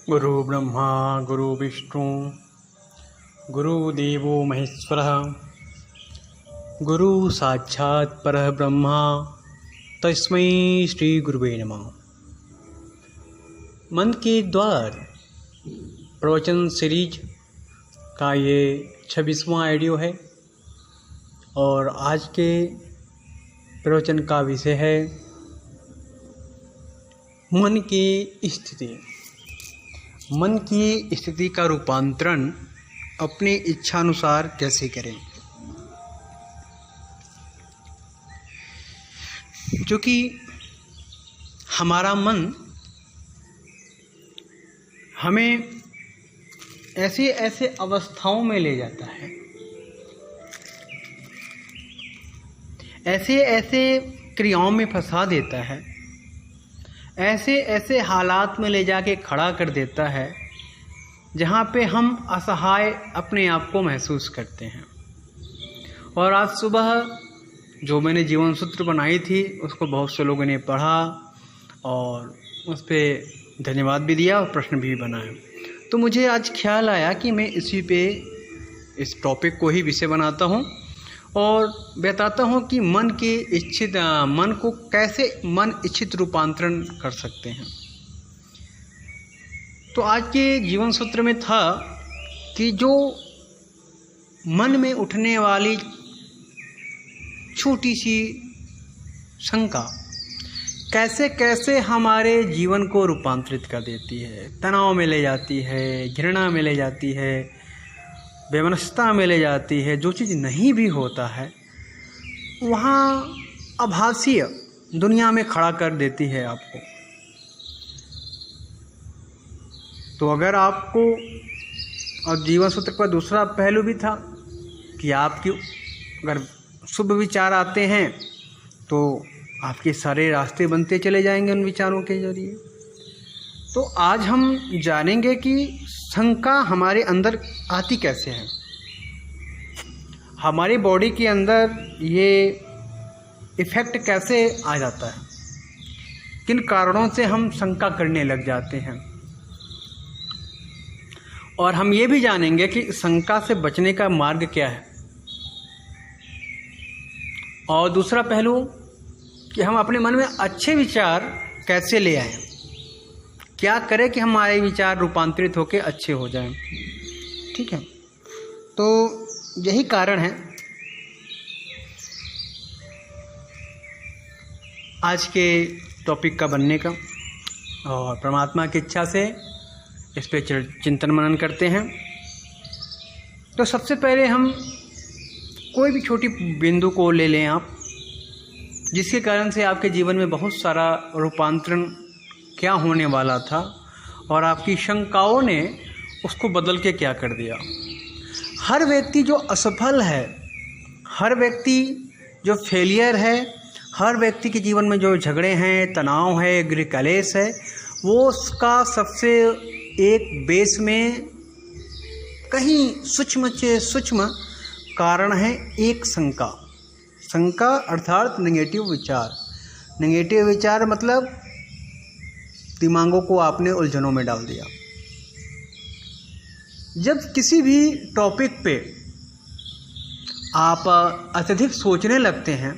गुरु ब्रह्मा गुरु विष्णु गुरुदेवो महेश्वरः गुरु साक्षात् परः ब्रह्मा तस्मै श्री गुरुवे नमः। मन के द्वार प्रवचन सीरीज का ये 26वां ऑडियो है और आज के प्रवचन का विषय है मन की स्थिति। मन की स्थिति का रूपांतरण अपनी इच्छानुसार कैसे करें, क्योंकि हमारा मन हमें ऐसे ऐसे अवस्थाओं में ले जाता है, ऐसे ऐसे क्रियाओं में फंसा देता है, ऐसे ऐसे हालात में ले जाके खड़ा कर देता है जहाँ पे हम असहाय अपने आप को महसूस करते हैं। और आज सुबह जो मैंने जीवन सूत्र बनाई थी उसको बहुत से लोगों ने पढ़ा और उस पर धन्यवाद भी दिया और प्रश्न भी बनाए। तो मुझे आज ख्याल आया कि मैं इसी पे इस टॉपिक को ही विषय बनाता हूँ और बताता हूँ कि मन को कैसे मन इच्छित रूपांतरण कर सकते हैं। तो आज के जीवन सूत्र में था कि जो मन में उठने वाली छोटी सी शंका कैसे कैसे हमारे जीवन को रूपांतरित कर देती है, तनाव में ले जाती है, घृणा में ले जाती है, बेमनस्ता में ले जाती है। जो चीज़ नहीं भी होता है वहाँ आभासीय दुनिया में खड़ा कर देती है आपको। तो अगर आपको, और जीवन सूत्र का दूसरा पहलू भी था कि आपकी अगर शुभ विचार आते हैं तो आपके सारे रास्ते बनते चले जाएंगे उन विचारों के जरिए। तो आज हम जानेंगे कि शंका हमारे अंदर आती कैसे है, हमारी बॉडी के अंदर ये इफ़ेक्ट कैसे आ जाता है, किन कारणों से हम शंका करने लग जाते हैं। और हम ये भी जानेंगे कि शंका से बचने का मार्ग क्या है। और दूसरा पहलू कि हम अपने मन में अच्छे विचार कैसे ले आएं, क्या करें कि हमारे विचार रूपांतरित होकर अच्छे हो जाएं। ठीक है, तो यही कारण है आज के टॉपिक का बनने का। और परमात्मा की इच्छा से इस पे चिंतन मनन करते हैं। तो सबसे पहले हम कोई भी छोटी बिंदु को ले लें आप, जिसके कारण से आपके जीवन में बहुत सारा रूपांतरण क्या होने वाला था और आपकी शंकाओं ने उसको बदल के क्या कर दिया। हर व्यक्ति जो असफल है, हर व्यक्ति जो फेलियर है, हर व्यक्ति के जीवन में जो झगड़े हैं, तनाव है, गृह कलेश है, वो उसका सबसे एक बेस में कहीं सूक्ष्म से सूक्ष्म कारण है एक शंका। शंका अर्थात नेगेटिव विचार। नेगेटिव विचार मतलब दिमागों को आपने उलझनों में डाल दिया। जब किसी भी टॉपिक पे आप अत्यधिक सोचने लगते हैं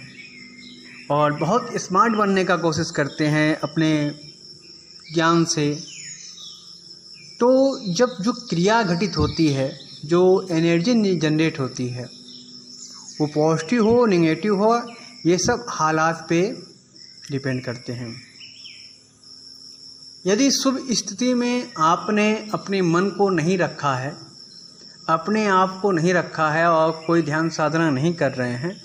और बहुत स्मार्ट बनने का कोशिश करते हैं अपने ज्ञान से, तो जब जो क्रिया घटित होती है, जो एनर्जी जनरेट होती है, वो पॉजिटिव हो नेगेटिव हो, ये सब हालात पे डिपेंड करते हैं। यदि शुभ स्थिति में आपने अपने मन को नहीं रखा है, अपने आप को नहीं रखा है और कोई ध्यान साधना नहीं कर रहे हैं,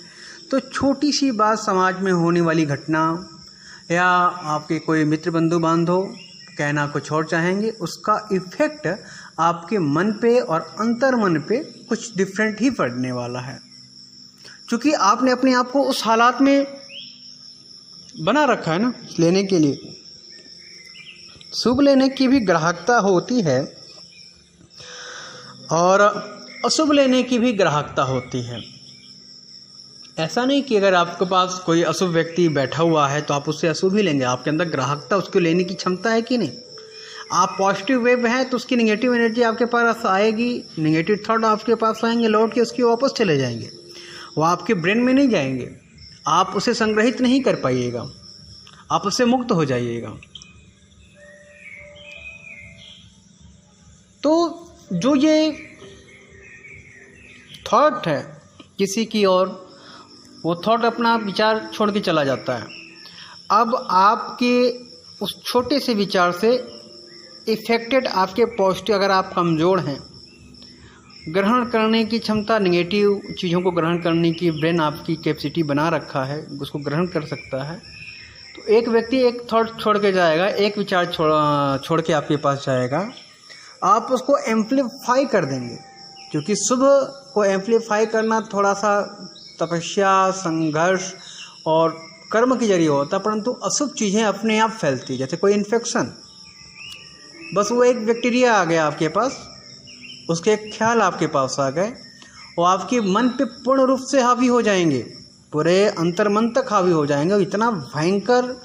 तो छोटी सी बात समाज में होने वाली घटना या आपके कोई मित्र बंधु बांधव कहना कुछ और चाहेंगे, उसका इफ़ेक्ट आपके मन पे और अंतर मन पे कुछ डिफरेंट ही पड़ने वाला है, क्योंकि आपने अपने आप को उस हालात में बना रखा है ना लेने के लिए। शुभ लेने की भी ग्राहकता होती है और अशुभ लेने की भी ग्राहकता होती है। ऐसा नहीं कि अगर आपके पास कोई अशुभ व्यक्ति बैठा हुआ है तो आप उससे अशुभ ही लेंगे। आपके अंदर ग्राहकता, उसको लेने की क्षमता है कि नहीं। आप पॉजिटिव वेव हैं तो उसकी नेगेटिव एनर्जी आपके पास आएगी, नेगेटिव थॉट आपके पास आएंगे, लौट के उसके वापस चले जाएंगे, वो आपके ब्रेन में नहीं जाएंगे, आप उसे संग्रहित नहीं कर पाइएगा, आप उससे मुक्त हो जाइएगा। तो जो ये थॉट है किसी की और, वो थॉट अपना विचार छोड़ के चला जाता है। अब आपके उस छोटे से विचार से इफ़ेक्टेड आपके पॉजिटिव, अगर आप कमज़ोर हैं, ग्रहण करने की क्षमता, नेगेटिव चीज़ों को ग्रहण करने की ब्रेन आपकी कैपेसिटी बना रखा है, उसको ग्रहण कर सकता है। तो एक व्यक्ति एक थॉट छोड़ के जाएगा, एक विचार छोड़ के आपके पास जाएगा, आप उसको एम्प्लीफाई कर देंगे, क्योंकि शुभ को एम्प्लीफाई करना थोड़ा सा तपस्या, संघर्ष और कर्म के जरिए होता है, परंतु अशुभ चीज़ें अपने आप फैलती, जैसे कोई इन्फेक्शन, बस वो एक बैक्टीरिया आ गया आपके पास, उसके एक ख्याल आपके पास आ गए और आपके मन पे पूर्ण रूप से हावी हो जाएंगे, पूरे अंतर्मन तक हावी हो जाएंगे, इतना भयंकर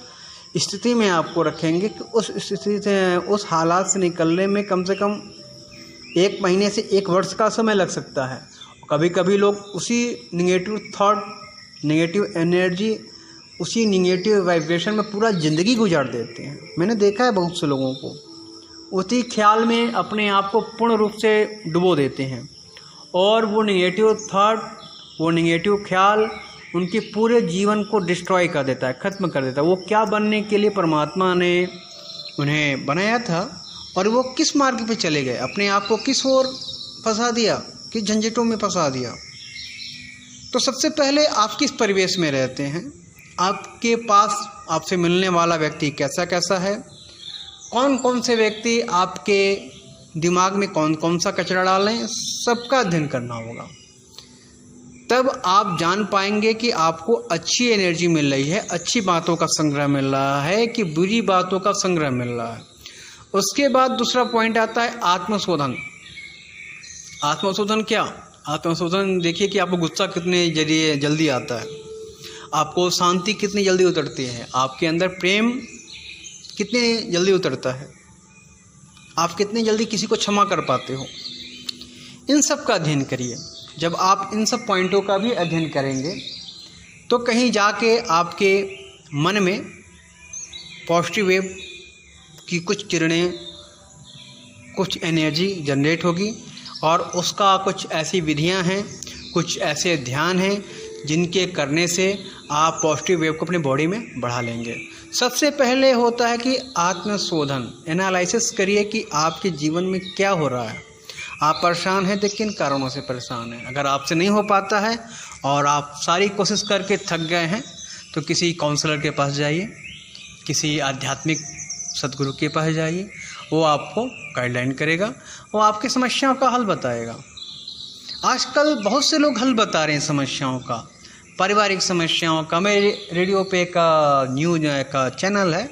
स्थिति में आपको रखेंगे कि उस स्थिति से, उस हालात से निकलने में कम से कम 1 महीने से 1 वर्ष का समय लग सकता है। कभी कभी लोग उसी निगेटिव थॉट, निगेटिव एनर्जी, उसी निगेटिव वाइब्रेशन में पूरा ज़िंदगी गुजार देते हैं। मैंने देखा है बहुत से लोगों को उसी ख्याल में अपने आप को पूर्ण रूप से डुबो देते हैं और वो निगेटिव थॉट, वो निगेटिव ख्याल उनके पूरे जीवन को डिस्ट्रॉय कर देता है, ख़त्म कर देता है। वो क्या बनने के लिए परमात्मा ने उन्हें बनाया था और वो किस मार्ग पे चले गए, अपने आप को किस ओर फंसा दिया, किस झंझटों में फंसा दिया। तो सबसे पहले आप किस परिवेश में रहते हैं, आपके पास आपसे मिलने वाला व्यक्ति कैसा कैसा है, कौन कौन से व्यक्ति आपके दिमाग में कौन कौन सा कचरा डालें, सबका अध्ययन करना होगा। तब आप जान पाएंगे कि आपको अच्छी एनर्जी मिल रही है, अच्छी बातों का संग्रह मिल रहा है कि बुरी बातों का संग्रह मिल रहा है। उसके बाद दूसरा पॉइंट आता है आत्मशोधन। आत्मशोधन क्या? आत्मशोधन देखिए कि आपको गुस्सा कितने जल्दी आता है, आपको शांति कितनी जल्दी उतरती है, आपके अंदर प्रेम कितने जल्दी उतरता है, आप कितनी जल्दी किसी को क्षमा कर पाते हो। इन सब का अध्ययन करिए। जब आप इन सब पॉइंटों का भी अध्ययन करेंगे तो कहीं जाके आपके मन में पॉजिटिव वेव की कुछ किरणें, कुछ एनर्जी जनरेट होगी और उसका कुछ ऐसी विधियां हैं, कुछ ऐसे ध्यान हैं जिनके करने से आप पॉजिटिव वेव को अपने बॉडी में बढ़ा लेंगे। सबसे पहले होता है कि आत्मशोधन, एनालिसिस करिए कि आपके जीवन में क्या हो रहा है। आप परेशान हैं तो किन कारणों से परेशान हैं। अगर आपसे नहीं हो पाता है और आप सारी कोशिश करके थक गए हैं तो किसी काउंसलर के पास जाइए, किसी आध्यात्मिक सद्गुरु के पास जाइए, वो आपको गाइडलाइन करेगा, वो आपकी समस्याओं का हल बताएगा। आजकल बहुत से लोग हल बता रहे हैं समस्याओं का, पारिवारिक समस्याओं का। मेरे रेडियो पे का न्यूज का चैनल है,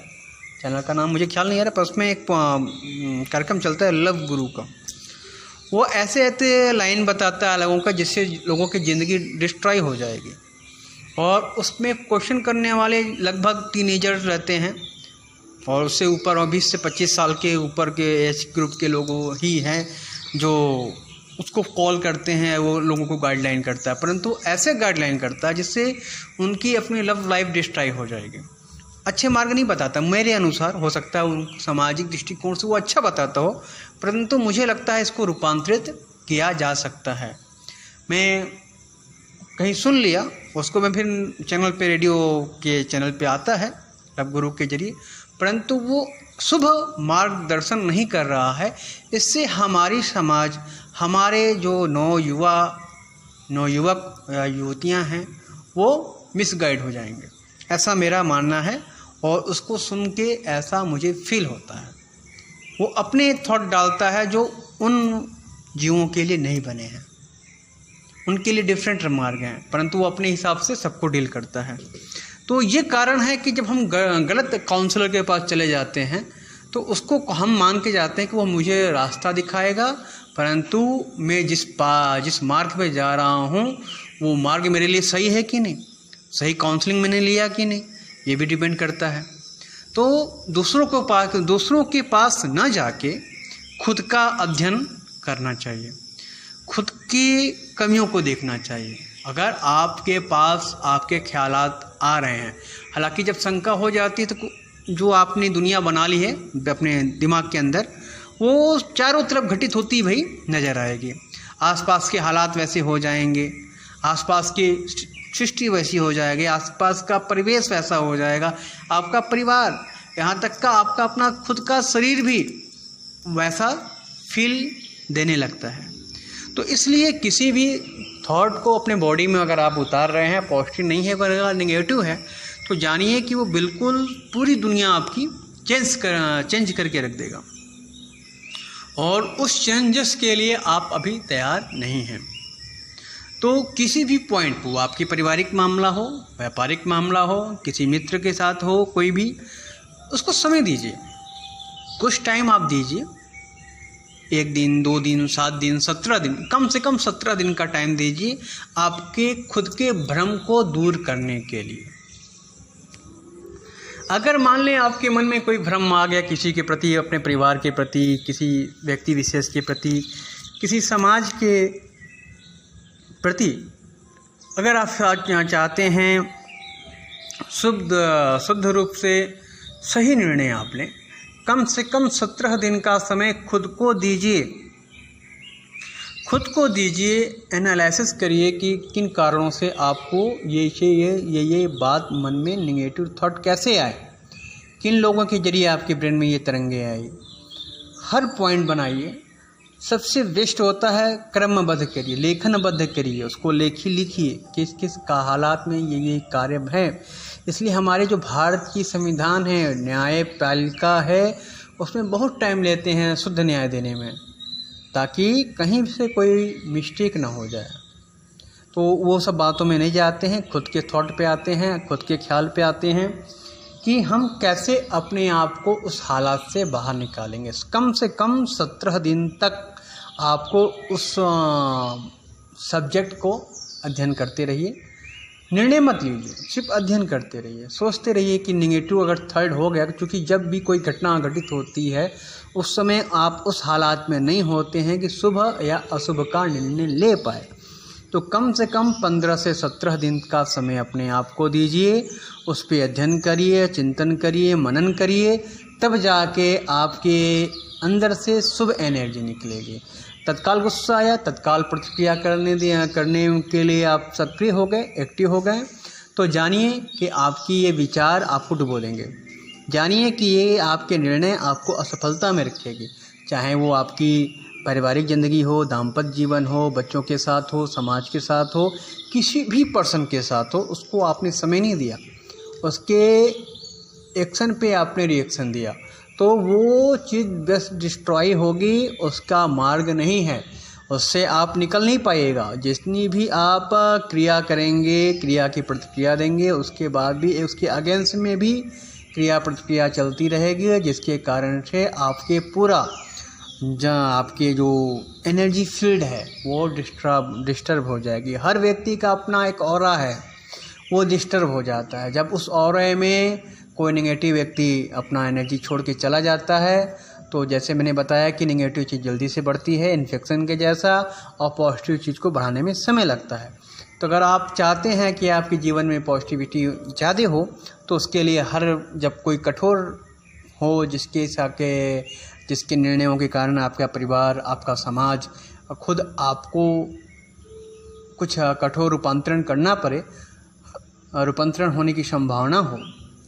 चैनल का नाम मुझे ख्याल नहीं आ रहा, पर उसमें एक कार्यक्रम चलता है लव गुरु का। वो ऐसे ऐसे लाइन बताता है लोगों का जिससे लोगों की ज़िंदगी डिस्ट्रॉय हो जाएगी। और उसमें क्वेश्चन करने वाले लगभग टीनेजर्स रहते हैं और उससे ऊपर 20 से 25 साल के ऊपर के एज ग्रुप के लोग ही हैं जो उसको कॉल करते हैं। वो लोगों को गाइडलाइन करता है, परंतु ऐसे गाइडलाइन करता है जिससे उनकी अपनी लव लाइफ डिस्ट्रॉय हो जाएगी। अच्छे मार्ग नहीं बताता मेरे अनुसार, हो सकता है उन सामाजिक दृष्टिकोण से वो अच्छा बताता हो, परंतु मुझे लगता है इसको रूपांतरित किया जा सकता है। मैं कहीं सुन लिया, उसको मैं फिर चैनल पे, रेडियो के चैनल पे आता है लव गुरु के जरिए, परंतु वो शुभ मार्गदर्शन नहीं कर रहा है। इससे हमारी समाज, हमारे जो नौयुवक या युवतियाँ हैं वो मिसगाइड हो जाएंगे, ऐसा मेरा मानना है। और उसको सुन के ऐसा मुझे फील होता है। वो अपने थॉट डालता है जो उन जीवों के लिए नहीं बने हैं, उनके लिए डिफरेंट मार्ग हैं, परंतु वो अपने हिसाब से सबको डील करता है। तो ये कारण है कि जब हम गलत काउंसलर के पास चले जाते हैं तो उसको हम मान के जाते हैं कि वो मुझे रास्ता दिखाएगा, परंतु मैं जिस मार्ग पे जा रहा हूँ वो मार्ग मेरे लिए सही है कि नहीं, सही काउंसलिंग मैंने लिया कि नहीं, ये भी डिपेंड करता है। तो दूसरों के पास न जाके खुद का अध्ययन करना चाहिए, खुद की कमियों को देखना चाहिए। अगर आपके पास आपके ख्यालात आ रहे हैं, हालांकि जब शंका हो जाती है तो जो आपने दुनिया बना ली है अपने दिमाग के अंदर, वो चारों तरफ घटित होती भाई नज़र आएगी। आसपास के हालात वैसे हो जाएंगे, आसपास की सृष्टि वैसी हो जाएगी, आसपास का परिवेश वैसा हो जाएगा, आपका परिवार, यहाँ तक का आपका अपना खुद का शरीर भी वैसा फील देने लगता है। तो इसलिए किसी भी थॉट को अपने बॉडी में अगर आप उतार रहे हैं, पॉजिटिव नहीं है अगर नेगेटिव है, तो जानिए कि वो बिल्कुल पूरी दुनिया आपकी चेंज करके रख देगा। और उस चेंजेस के लिए आप अभी तैयार नहीं हैं। तो किसी भी पॉइंट को, आपकी पारिवारिक मामला हो, व्यापारिक मामला हो, किसी मित्र के साथ हो, कोई भी, उसको समय दीजिए, कुछ टाइम आप दीजिए, 1 दिन, 2 दिन, 7 दिन, 17 दिन, कम से कम 17 दिन का टाइम दीजिए आपके खुद के भ्रम को दूर करने के लिए। अगर मान लें आपके मन में कोई भ्रम आ गया किसी के प्रति, अपने परिवार के प्रति, किसी व्यक्ति विशेष के प्रति, किसी समाज के प्रति, अगर आप चाहते हैं शुद्ध रूप से सही निर्णय आप लें, कम से कम 17 दिन का समय खुद को दीजिए, एनालिसिस करिए कि किन कारणों से आपको ये बात मन में नेगेटिव थॉट कैसे आए, किन लोगों के जरिए आपके ब्रेन में ये तरंगे आई। हर पॉइंट बनाइए। सबसे बेस्ट होता है क्रमबद्ध करिए, लेखनबद्ध करिए, उसको लिखिए किस किस का हालात में ये कार्य है। इसलिए हमारे जो भारत की संविधान है, न्यायपालिका है, उसमें बहुत टाइम लेते हैं शुद्ध न्याय देने में, ताकि कहीं से कोई मिस्टेक ना हो जाए। तो वो सब बातों में नहीं जाते हैं, खुद के थॉट पे आते हैं, खुद के ख्याल पे आते हैं कि हम कैसे अपने आप को उस हालात से बाहर निकालेंगे। कम से कम 17 दिन तक आपको उस सब्जेक्ट को अध्ययन करते रहिए। निर्णय मत लीजिए, सिर्फ अध्ययन करते रहिए। सोचते रहिए कि नेगेटिव अगर थर्ड हो गया, क्योंकि जब भी कोई घटना घटित होती है उस समय आप उस हालात में नहीं होते हैं कि शुभ या अशुभ का निर्णय ले पाए। तो कम से कम 15 से 17 दिन का समय अपने आप को दीजिए, उस पर अध्ययन करिए, चिंतन करिए, मनन करिए, तब जाके आपके अंदर से शुभ एनर्जी निकलेगी। तत्काल गुस्सा आया, तत्काल प्रतिक्रिया करने के लिए आप सक्रिय हो गए, एक्टिव हो गए, तो जानिए कि आपकी ये विचार आपको डुबो देंगे। जानिए कि ये आपके निर्णय आपको असफलता में रखेगी, चाहे वो आपकी पारिवारिक ज़िंदगी हो, दाम्पत्य जीवन हो, बच्चों के साथ हो, समाज के साथ हो, किसी भी पर्सन के साथ हो। उसको आपने समय नहीं दिया, उसके एक्शन पे आपने रिएक्शन दिया, तो वो चीज़ बस डिस्ट्रॉय होगी, उसका मार्ग नहीं है, उससे आप निकल नहीं पाइएगा। जितनी भी आप क्रिया करेंगे, क्रिया की प्रतिक्रिया देंगे, उसके बाद भी उसके अगेंस्ट में भी क्रिया प्रतिक्रिया चलती रहेगी, जिसके कारण से आपके पूरा आपके जो एनर्जी फील्ड है वो डिस्टर्ब हो जाएगी। हर व्यक्ति का अपना एक ऑरा है, वो डिस्टर्ब हो जाता है। जब उस ऑरे में कोई नेगेटिव व्यक्ति अपना एनर्जी छोड़ के चला जाता है, तो जैसे मैंने बताया कि नेगेटिव चीज़ जल्दी से बढ़ती है, इन्फेक्शन के जैसा, और पॉजिटिव चीज़ को बढ़ाने में समय लगता है। तो अगर आप चाहते हैं कि आपके जीवन में पॉजिटिविटी ज़्यादा हो, तो उसके लिए जब कोई कठोर हो, जिसके निर्णयों के कारण आपका परिवार, आपका समाज, खुद आपको कुछ कठोर रूपांतरण करना पड़े, रूपांतरण होने की संभावना हो,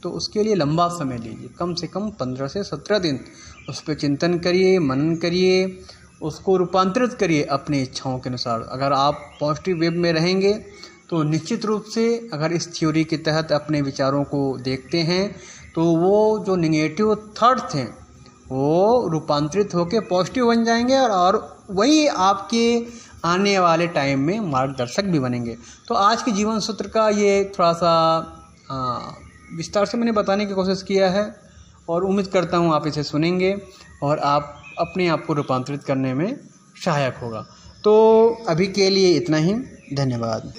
तो उसके लिए लंबा समय लीजिए, कम से कम 15 से 17 दिन उस पर चिंतन करिए, मनन करिए, उसको रूपांतरित करिए अपनी इच्छाओं के अनुसार। अगर आप पॉजिटिव वेव में रहेंगे तो निश्चित रूप से, अगर इस थ्योरी के तहत अपने विचारों को देखते हैं, तो वो जो नेगेटिव थॉट्स हैं वो रूपांतरित होकर पॉजिटिव बन जाएंगे, और वही आपके आने वाले टाइम में मार्गदर्शक भी बनेंगे। तो आज के जीवन सूत्र का ये थोड़ा सा विस्तार से मैंने बताने की कोशिश किया है, और उम्मीद करता हूँ आप इसे सुनेंगे और आप अपने आप को रूपांतरित करने में सहायक होगा। तो अभी के लिए इतना ही, धन्यवाद।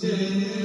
जय